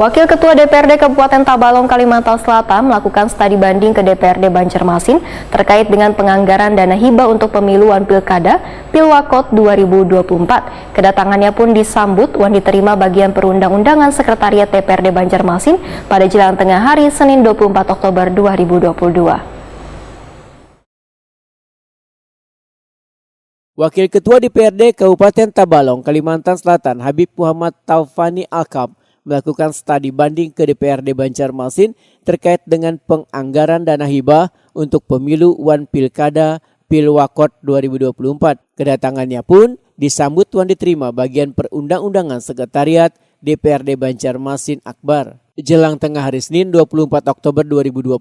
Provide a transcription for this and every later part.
Wakil Ketua DPRD Kabupaten Tabalong, Kalimantan Selatan melakukan studi banding ke DPRD Banjarmasin terkait dengan penganggaran dana hibah untuk pemiluan Pilkada Pilwakot 2024. Kedatangannya pun disambut wan diterima bagian perundang-undangan Sekretariat DPRD Banjarmasin pada jelang tengah hari Senin 24 Oktober 2022. Wakil Ketua DPRD Kabupaten Tabalong, Kalimantan Selatan, Habib Muhammad Taufani Alkab melakukan studi banding ke DPRD Banjarmasin terkait dengan penganggaran dana hibah untuk pemilu wan Pilkada Pilwakot 2024. Kedatangannya pun disambut wan diterima bagian perundang-undangan Sekretariat DPRD Banjarmasin Akbar. Jelang tengah hari Senin 24 Oktober 2022,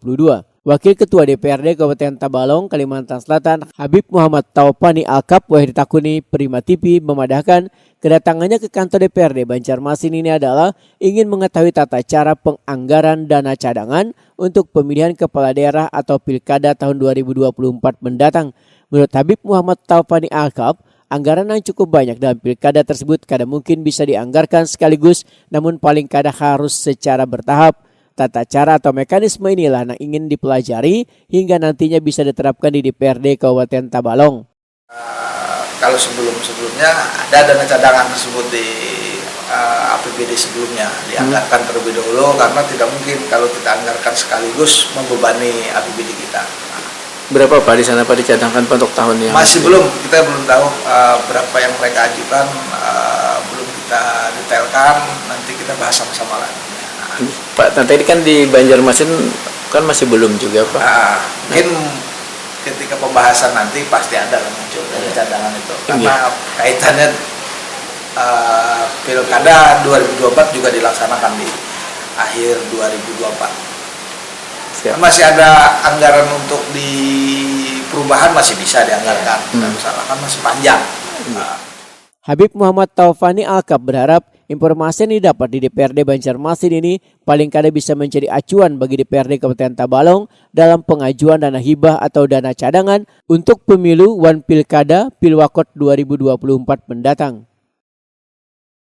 Wakil Ketua DPRD Kabupaten Tabalong, Kalimantan Selatan, Habib Muhammad Taufani Alkab Ditakuni Prima TV memadahkan kedatangannya ke kantor DPRD Banjarmasin ini adalah ingin mengetahui tata cara penganggaran dana cadangan untuk pemilihan kepala daerah atau Pilkada tahun 2024 mendatang. Menurut Habib Muhammad Taufani Alkab, anggaran yang cukup banyak dalam pilkada tersebut kadang mungkin bisa dianggarkan sekaligus, namun paling kadang harus secara bertahap. Tata cara atau mekanisme inilah yang ingin dipelajari hingga nantinya bisa diterapkan di DPRD Kabupaten Tabalong. Kalau sebelumnya ada dana cadangan tersebut di APBD sebelumnya dianggarkan terlebih dahulu karena tidak mungkin kalau kita anggarkan sekaligus membebani APBD kita. Berapa Pak di sana Pak dicadangkan Pak untuk tahun yang masih belum, kita belum tahu berapa yang mereka ajukan, belum kita detailkan, nanti kita bahas sama-sama lagi. Pak, tadi kan di Banjarmasin kan masih belum juga Pak. Mungkin ketika pembahasan nanti pasti ada muncul dari cadangan itu, karena kaitannya Pilkada 2024 juga dilaksanakan di akhir 2024. Siap. Masih ada anggaran untuk di perubahan masih bisa dianggarkan, misalkan masih panjang. Habib Muhammad Taufani Alkab berharap informasi yang didapat di DPRD Banjarmasin ini paling kada bisa menjadi acuan bagi DPRD Kabupaten Tabalong dalam pengajuan dana hibah atau dana cadangan untuk pemilu wan Pilkada Pilwakot 2024 mendatang.